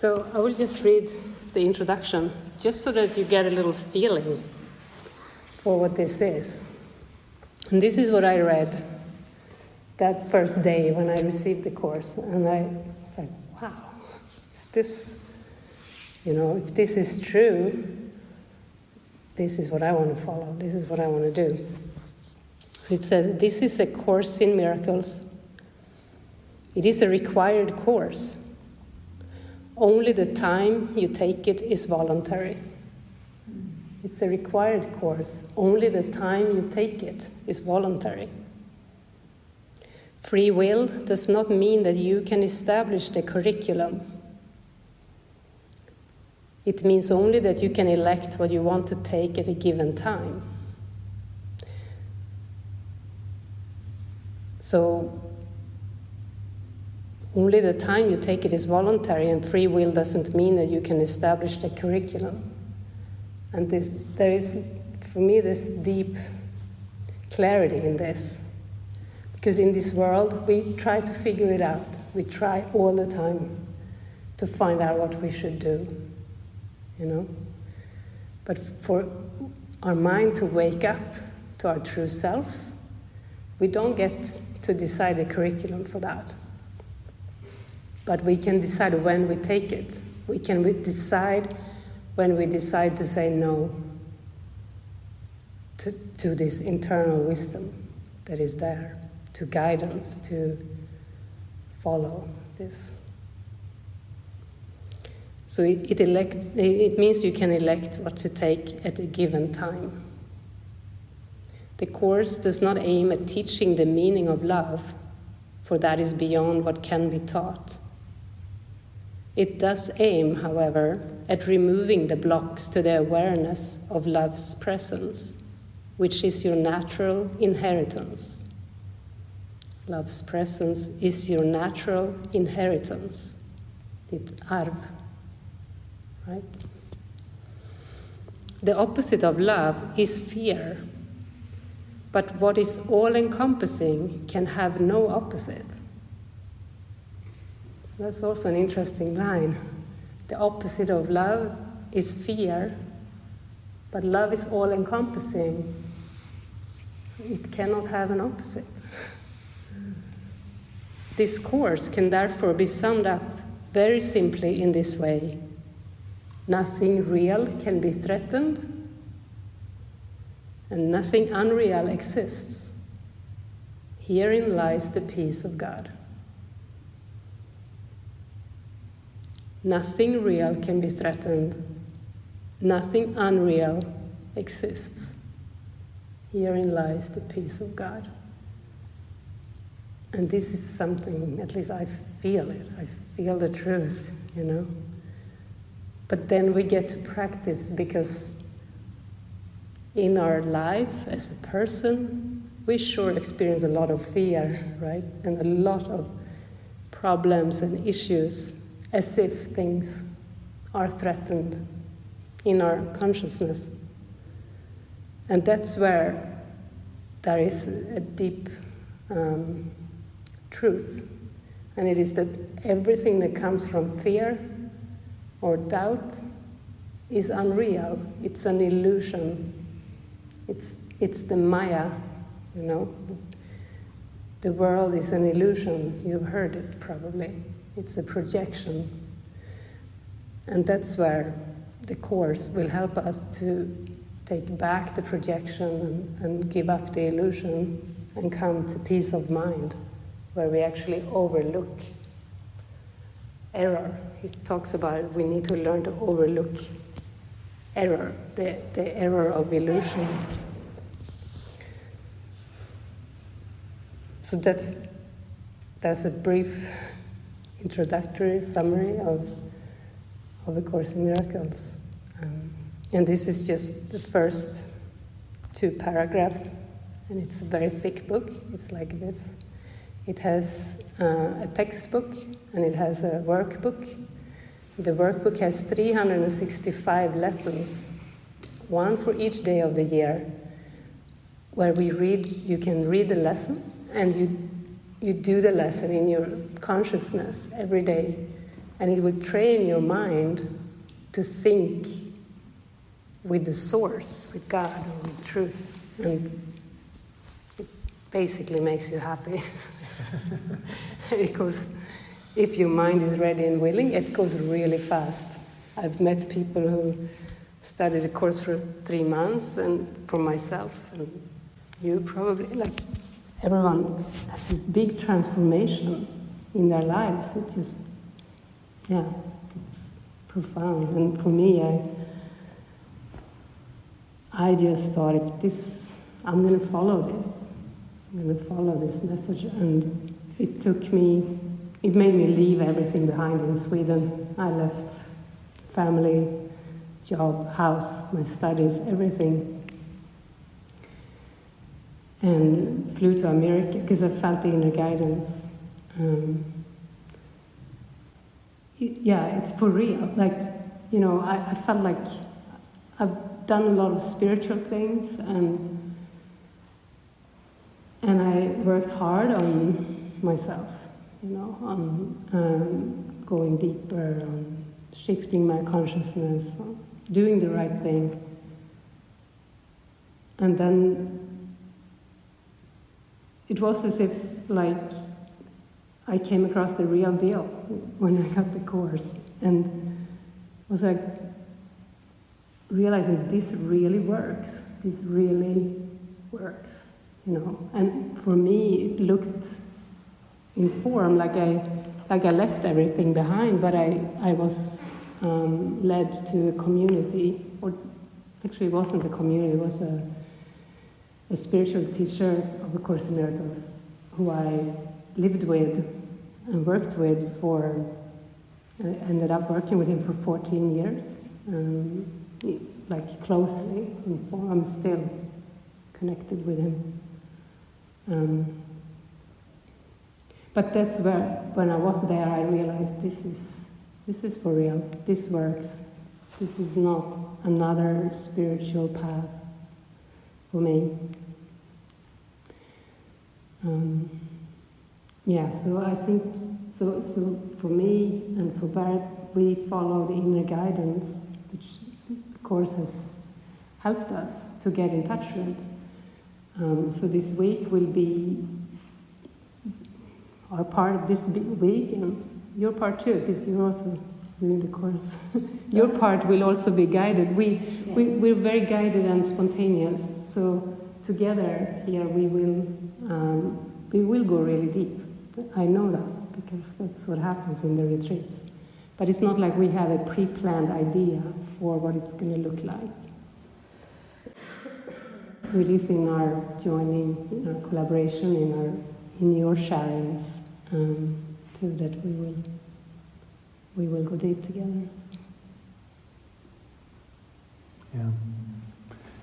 So I will just read the introduction, just so that you get a little feeling for what this is. And this is what I read that first day when I received the course. And I was like, wow, is this, if this is true, this is what I want to follow. This is what I want to do. So it says, this is a course in miracles. It is a required course. Only the time you take it is voluntary. It's a required course. Only the time you take it is voluntary. Free will does not mean that you can establish the curriculum. It means only that you can elect what you want to take at a given time. So, only the time you take it is voluntary, and free will doesn't mean that you can establish the curriculum. And there is, for me, this deep clarity in this. Because in this world, we try to figure it out. We try all the time to find out what we should do, But for our mind to wake up to our true self, we don't get to decide the curriculum for that. But we can decide when we take it. We can decide when we decide to say no to this internal wisdom that is there, to guidance, to follow this. So it means you can elect what to take at a given time. The course does not aim at teaching the meaning of love, for that is beyond what can be taught. It does aim, however, at removing the blocks to the awareness of love's presence, which is your natural inheritance. Love's presence is your natural inheritance, ditt arv, right? The opposite of love is fear, but what is all-encompassing can have no opposite. That's also an interesting line. The opposite of love is fear, but love is all-encompassing. So it cannot have an opposite. This course can therefore be summed up very simply in this way. Nothing real can be threatened, and nothing unreal exists. Herein lies the peace of God. Nothing real can be threatened. Nothing unreal exists. Herein lies the peace of God. And this is something, at least I feel it. I feel the truth, But then we get to practice, because in our life as a person, we sure experience a lot of fear, right? And a lot of problems and issues, as if things are threatened in our consciousness. And that's where there is a deep truth. And it is that everything that comes from fear or doubt is unreal. It's an illusion. It's the Maya, The world is an illusion. You've heard it probably. It's a projection. And that's where the course will help us to take back the projection and give up the illusion and come to peace of mind, where we actually overlook error. It talks about we need to learn to overlook error, the error of illusion. So that's a brief introductory summary of A Course in Miracles. And this is just the first 2 paragraphs, and it's a very thick book. It's like this. It has a textbook, and it has a workbook. The workbook has 365 lessons, one for each day of the year, where you can read the lesson, and you do the lesson in your consciousness every day. And it will train your mind to think with the source, with God or with truth. And it basically makes you happy. Because if your mind is ready and willing, it goes really fast. I've met people who studied a course for 3 months, and for myself, and you probably, like, everyone has this big transformation in their lives. It just, it's profound. And for me, I just thought, I'm going to follow this. I'm going to follow this message. And it made me leave everything behind in Sweden. I left family, job, house, my studies, everything. And flew to America because I felt the inner guidance. It's for real. Like, I felt like I've done a lot of spiritual things, and I worked hard on myself, on going deeper, on shifting my consciousness, on doing the right thing. And then it was as if, like, I came across the real deal when I got the course, and was like realizing this really works. This really works, And for me, it looked in form like I left everything behind, but I was led to a community, or actually it wasn't a community, it was a spiritual teacher of A Course in Miracles who I lived with and worked with I ended up working with him for 14 years, like closely. I'm still connected with him. But that's where, when I was there, I realized this is for real. This works. This is not another spiritual path for me. So I think, so for me and for Barret, we follow the inner guidance, which of course has helped us to get in touch with. So this week will be our part of this big week, and your part too, because you're also doing the course. Your part will also be guided. We're very guided and spontaneous. So together here we will go really deep. I know that because that's what happens in the retreats. But it's not like we have a pre-planned idea for what it's going to look like. So it is in our joining, in our collaboration, in your sharings, too, that we will go deep together.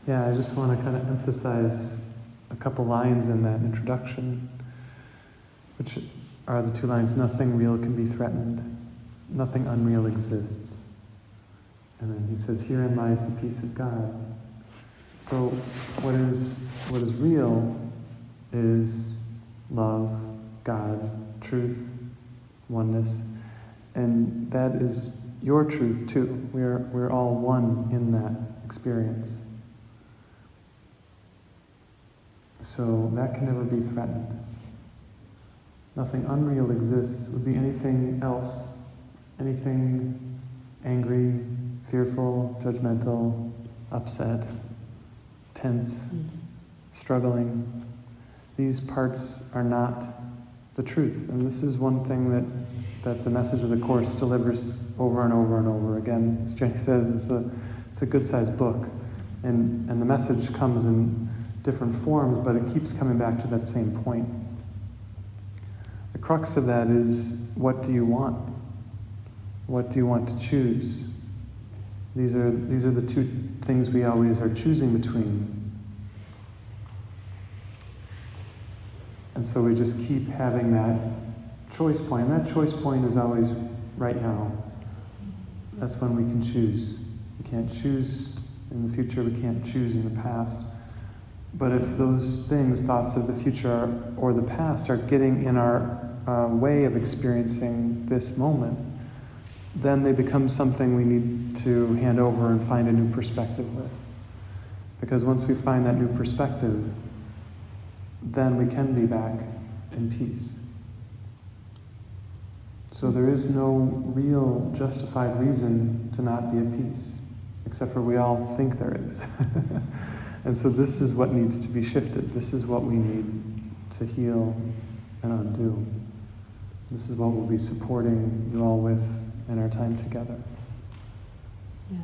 Yeah, I just want to kind of emphasize a couple lines in that introduction, which are the 2 lines: nothing real can be threatened, nothing unreal exists. And then he says, herein lies the peace of God. So what is real is love, God, truth, oneness, and that is your truth too. We're all one in that experience. So that can never be threatened. Nothing unreal exists. Would be anything else, anything angry, fearful, judgmental, upset, tense, struggling. These parts are not the truth. And this is one thing that the message of the Course delivers over and over and over again. As Jenny says, it's a good-sized book. And the message comes in different forms, but it keeps coming back to that same point. The crux of that is, what do you want? What do you want to choose? These are the 2 things we always are choosing between. And so we just keep having that choice point. And that choice point is always right now. That's when we can choose. We can't choose in the future, we can't choose in the past. But if those things, thoughts of the future or the past, are getting in our way of experiencing this moment, then they become something we need to hand over and find a new perspective with. Because once we find that new perspective, then we can be back in peace. So there is no real justified reason to not be at peace, except for we all think there is. And so this is what needs to be shifted. This is what we need to heal and undo. This is what we'll be supporting you all with in our time together. Yeah.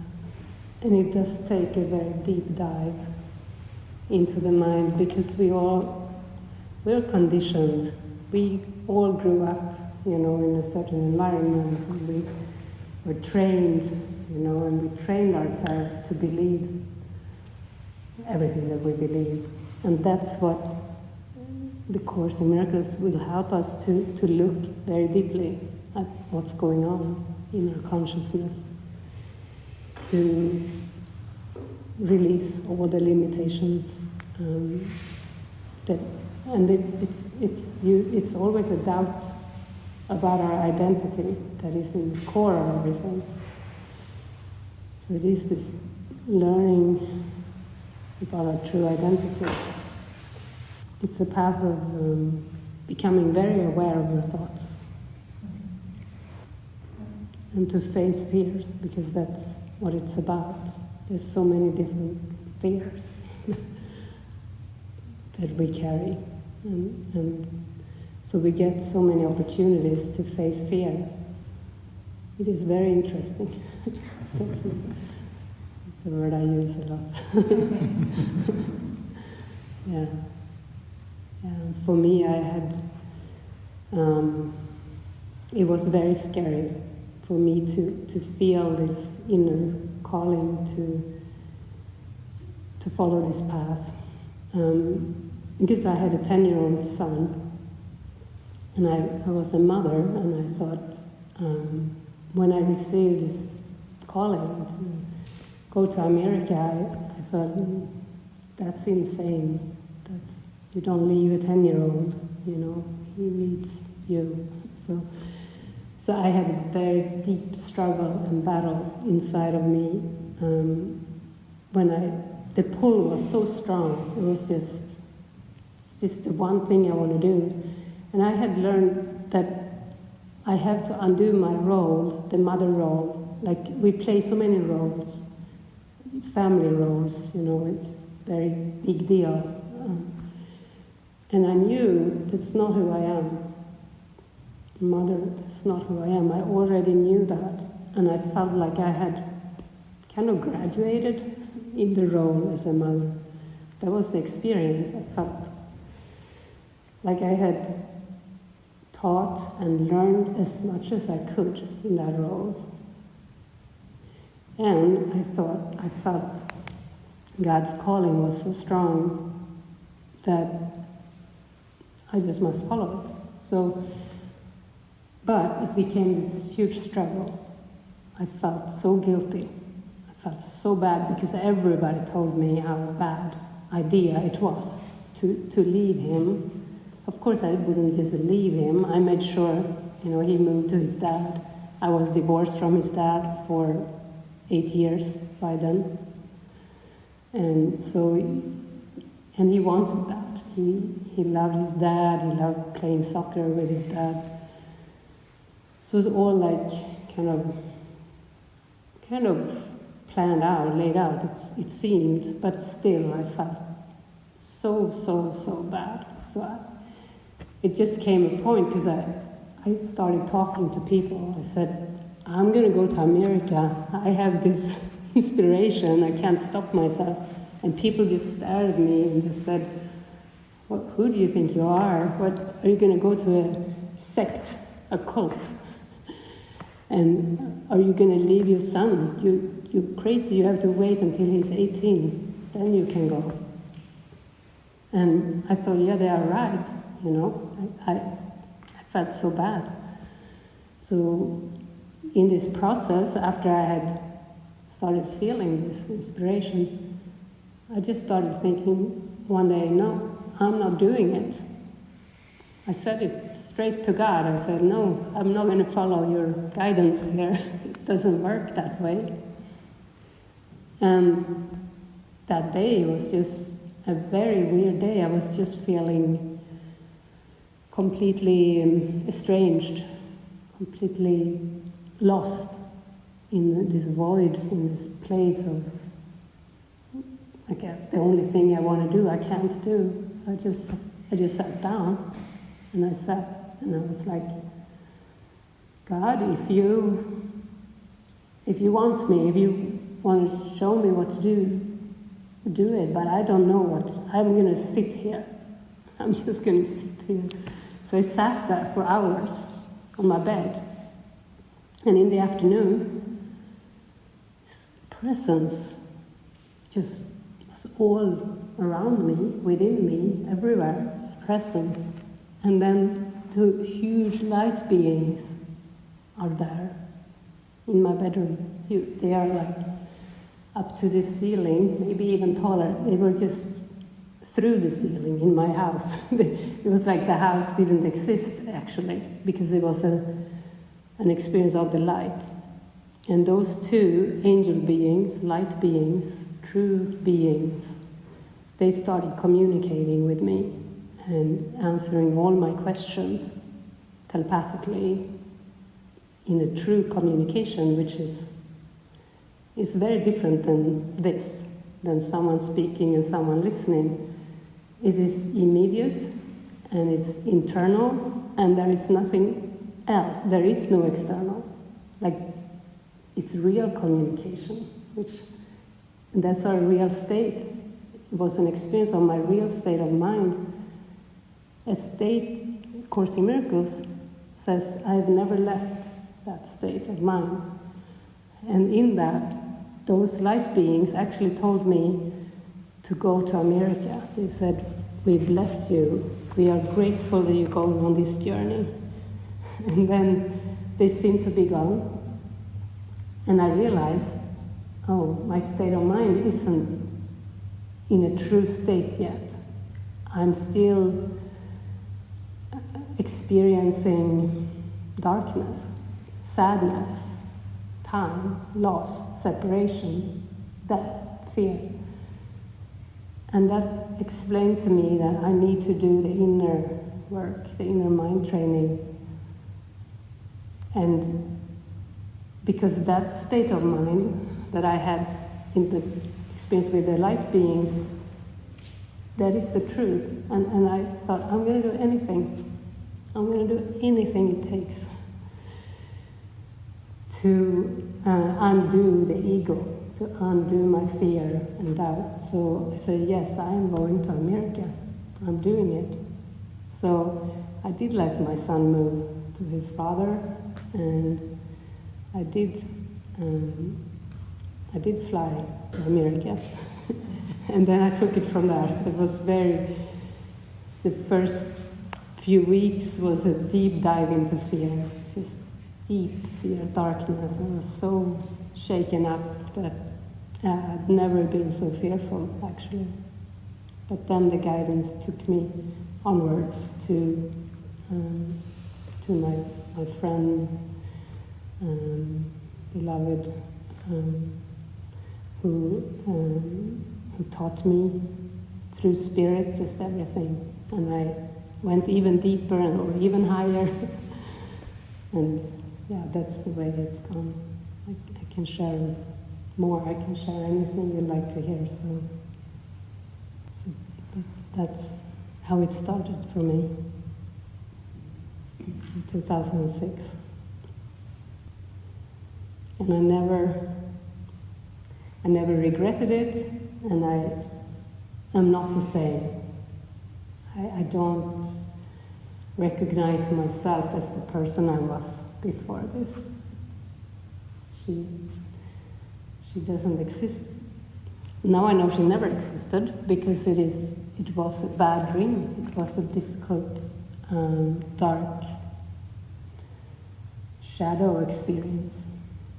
And it does take a very deep dive into the mind, because we're conditioned. We all grew up, in a certain environment, and we were trained, and we trained ourselves to believe everything that we believe. And that's what the Course in Miracles will help us to look very deeply at what's going on in our consciousness, to release all the limitations it's always a doubt about our identity that is in the core of everything. So it is this learning about our true identity. It's a path of becoming very aware of your thoughts and to face fears, because that's what it's about. There's so many different fears that we carry, and so we get so many opportunities to face fear. It is very interesting. That's a word I use a lot. Yeah. For me, I had, it was very scary for me to feel this inner calling to follow this path. Because I had a 10-year-old son, and I was a mother, and I thought, when I received this calling to go to America, I thought, that's insane. You don't leave a 10-year-old, he needs you. So I had a very deep struggle and battle inside of me. The pull was so strong. It was just the one thing I want to do. And I had learned that I have to undo my role, the mother role. Like, we play so many roles, family roles, it's a very big deal. And I knew that's not who I am. Mother, that's not who I am. I already knew that. And I felt like I had kind of graduated in the role as a mother. That was the experience. I felt like I had taught and learned as much as I could in that role. And I felt God's calling was so strong that I just must follow it. But it became this huge struggle. I felt so guilty. I felt so bad, because everybody told me how bad idea it was to leave him. Of course, I wouldn't just leave him. I made sure, he moved to his dad. I was divorced from his dad for 8 years by then. And he wanted that. He loved his dad. He loved playing soccer with his dad. So it was all like kind of planned out, laid out, it seemed, but still I felt so bad. It just came a point, because I started talking to people. I said, I'm going to go to America. I have this inspiration. I can't stop myself. And people just stared at me and just said, who do you think you are? Are you going to go to a sect, a cult? And are you going to leave your son? You're crazy. You have to wait until he's 18. Then you can go. And I thought, yeah, they are right. I felt so bad. So in this process, after I had started feeling this inspiration, I just started thinking one day, no, I'm not doing it. I said it straight to God. I said, no, I'm not going to follow your guidance here. It doesn't work that way. And that day was just a very weird day. I was just feeling completely estranged, completely lost in this void, in this place of, okay, the only thing I want to do, I can't do. So I just sat down. And I sat and I was like, God, if you want me, if you want to show me what to do it, but I don't know what, I'm going to sit here. I'm just going to sit here. So I sat there for hours on my bed. And in the afternoon, this presence just was all around me, within me, everywhere, this presence. And then two huge light beings are there in my bedroom. They are like up to the ceiling, maybe even taller. They were just through the ceiling in my house. It was like the house didn't exist, actually, because it was an experience of the light. And those two angel beings, light beings, true beings, they started communicating with me and answering all my questions telepathically in a true communication, which is very different than this, than someone speaking and someone listening. It is immediate and it's internal, and there is nothing else. There is no external. Like, it's real communication, and that's our real state. It was an experience of my real state of mind. A state, Course in Miracles says, I've never left that state of mind. And in that, those light beings actually told me to go to America. They said, we bless you. We are grateful that you're going on this journey. And then they seemed to be gone. And I realized, oh, my state of mind isn't in a true state yet. I'm still experiencing darkness, sadness, time, loss, separation, death, fear. And that explained to me that I need to do the inner work, the inner mind training. And because that state of mind that I had in the experience with the light beings, that is the truth. And I thought, I'm going to do anything. I'm going to do anything it takes to undo the ego, to undo my fear and doubt. So I said, yes, I am going to America. I'm doing it. So I did let my son move to his father, and I did fly to America. And then I took it from there. It was the first few weeks was a deep dive into fear, just deep fear, darkness. I was so shaken up that I'd never been so fearful, actually. But then the guidance took me onwards to my friend, beloved, who taught me through spirit just everything. And I went even deeper or even higher. And yeah, that's the way it's gone. I can share more. I can share anything you'd like to hear. So that's how it started for me in 2006. And I never regretted it, and I am not the same. I don't recognize myself as the person I was before this. She doesn't exist. Now I know she never existed, because it was a bad dream. It was a difficult, dark shadow experience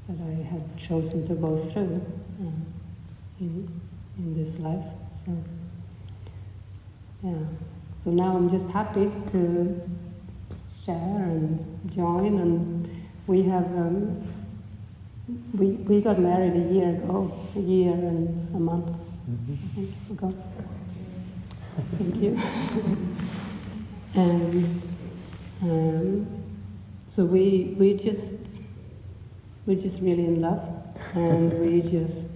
that I had chosen to go through in this life. So yeah, So now I'm just happy to share and join, and we have we got married a year and a month, I think, ago. Thank you. And so we're just really in love, and we just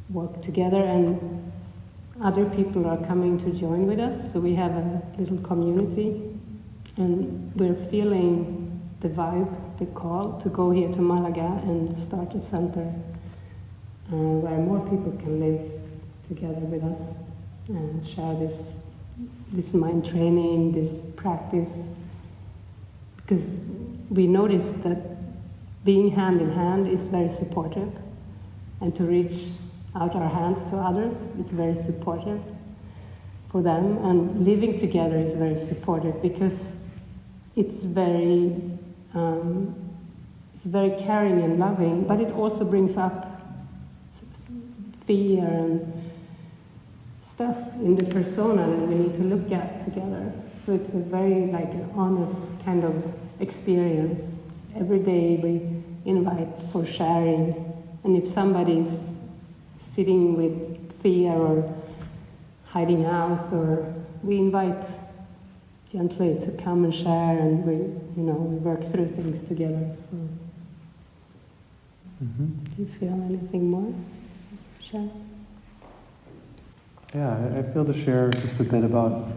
work together, and other people are coming to join with us. So we have a little community, and we're feeling the vibe, the call to go here to Malaga and start a center where more people can live together with us and share this mind training, this practice, because we noticed that being hand in hand is very supportive, and to reach out our hands to others is very supportive for them, and living together is very supportive because it's very caring and loving, but it also brings up fear and stuff in the persona that we need to look at together. So it's a very like an honest kind of experience. Every day we invite for sharing, and if somebody's sitting with fear or hiding out, or we invite gently to come and share, and we work through things together. So, do you feel anything more? Share? Yeah, I feel to share just a bit about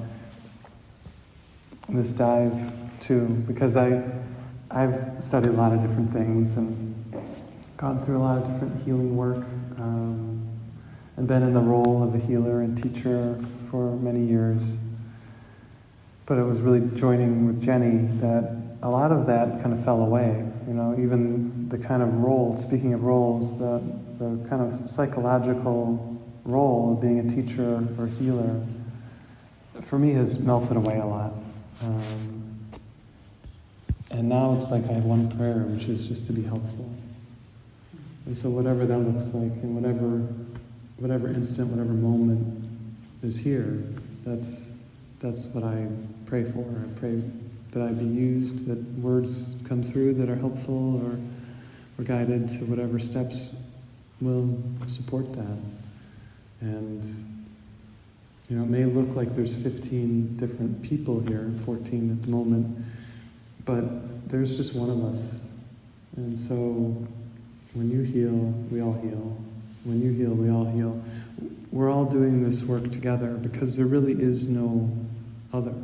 this dive too, because I've studied a lot of different things and gone through a lot of different healing work, and been in the role of a healer and teacher for many years. But it was really joining with Jenny that a lot of that kind of fell away. Even the kind of role, speaking of roles, the kind of psychological role of being a teacher or healer, for me has melted away a lot. And now it's like I have one prayer, which is just to be helpful. And so whatever that looks like, and whatever instant, whatever moment is here, that's what I pray for. I pray that I be used, that words come through that are helpful or guided to whatever steps will support that. And it may look like there's 15 different people here, 14 at the moment, but there's just one of us. And so when you heal, we all heal. When you heal, we all heal. We're all doing this work together because there really is no other.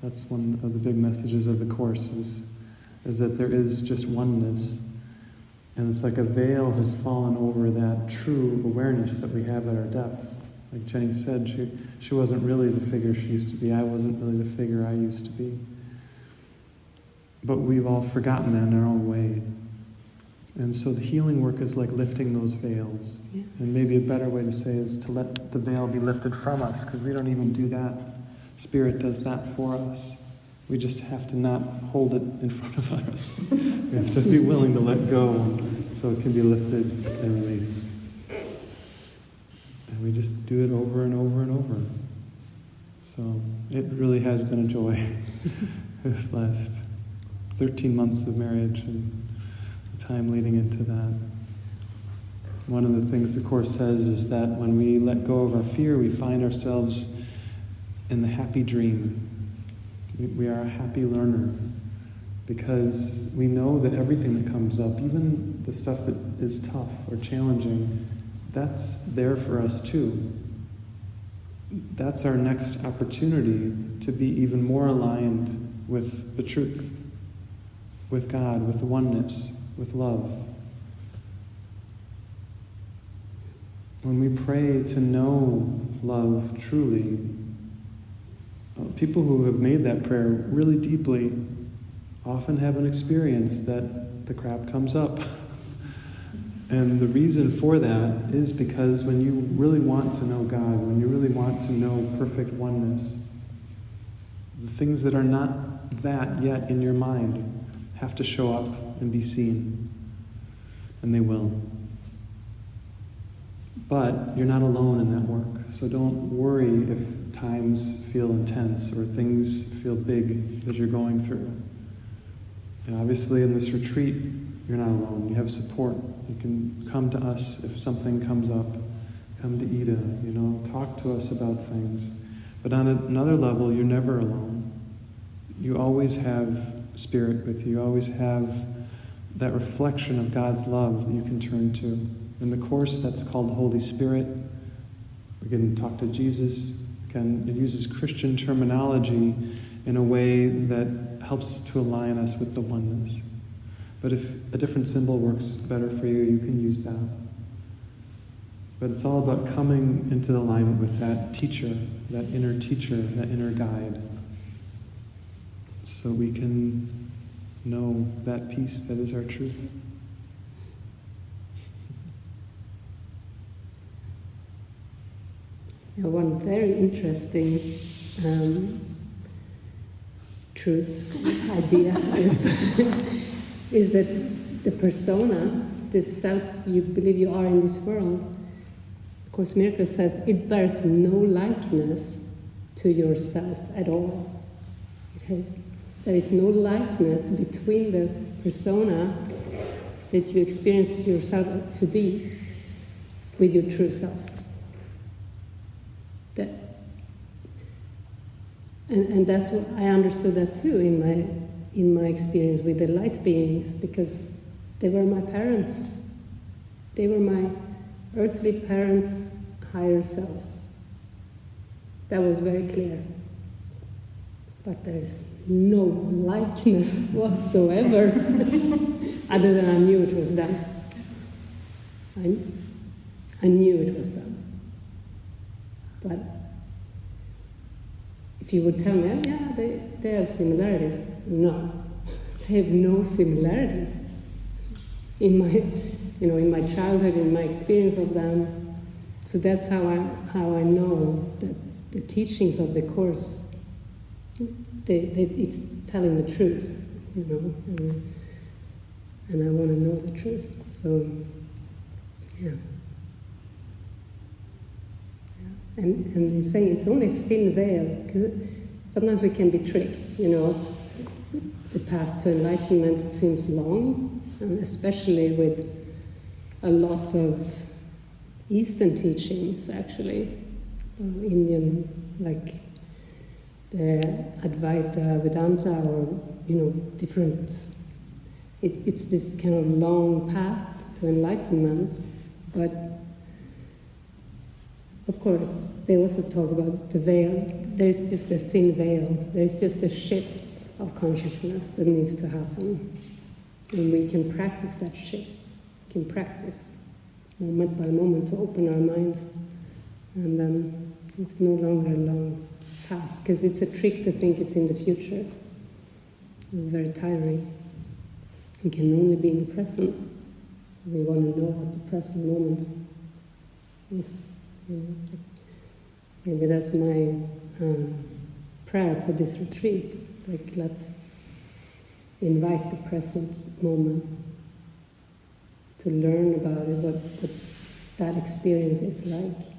That's one of the big messages of the Course is that there is just oneness. And it's like a veil has fallen over that true awareness that we have at our depth. Like Jenny said, she wasn't really the figure she used to be. I wasn't really the figure I used to be. But we've all forgotten that in our own way. And so the healing work is like lifting those veils. Yeah. And maybe a better way to say is to let the veil be lifted from us, because we don't even do that. Spirit does that for us. We just have to not hold it in front of us. We have to be willing to let go so it can be lifted and released. And we just do it over and over and over. So it really has been a joy this last 13 months of marriage and the time leading into that. One of the things the Course says is that when we let go of our fear, we find ourselves in the happy dream. We are a happy learner because we know that everything that comes up, even the stuff that is tough or challenging, that's there for us too. That's our next opportunity to be even more aligned with the truth, with God, with oneness, with love. When we pray to know love truly, people who have made that prayer really deeply often have an experience that the crap comes up. And the reason for that is because when you really want to know God, when you really want to know perfect oneness, the things that are not that yet in your mind have to show up and be seen. And they will. But you're not alone in that work. So don't worry if times feel intense or things feel big as you're going through. And obviously in this retreat, you're not alone. You have support. You can come to us if something comes up. Come to Ida, talk to us about things. But on another level, you're never alone. You always have Spirit with you. You always have that reflection of God's love that you can turn to. In the Course, that's called the Holy Spirit. We can talk to Jesus. It uses Christian terminology in a way that helps to align us with the oneness. But if a different symbol works better for you, you can use that. But it's all about coming into alignment with that teacher, that inner guide, so we can know that peace that is our truth. One very interesting idea is that the persona, this self you believe you are in this world, of course Miracles says it bears no likeness to yourself at all. There is no likeness between the persona that you experience yourself to be with your true self. And that's what I understood that too in my experience with the light beings, because they were my parents. They were my earthly parents' higher selves. That was very clear. But there is no likeness whatsoever, other than I knew it was them. I knew it was them. But if you would tell me, yeah, they have similarities. No, they have no similarity. In my childhood, in my experience of them. So that's how I know that the teachings of the Course, it's telling the truth, and I want to know the truth. So, yeah. And he's saying it's only a thin veil, because sometimes we can be tricked, The path to enlightenment seems long, and especially with a lot of Eastern teachings, actually, Indian, like the Advaita Vedanta, or different. It's this kind of long path to enlightenment, but of course they also talk about the veil. There's just a thin veil. There's just a shift of consciousness that needs to happen, and we can practice that shift. We can practice moment by moment to open our minds, and then it's no longer a long path, because it's a trick to think it's in the future. It's very tiring. We can only be in the present. We want to know what the present moment is. Maybe that's my prayer for this retreat. Like, let's invite the present moment to learn about it, what that experience is like.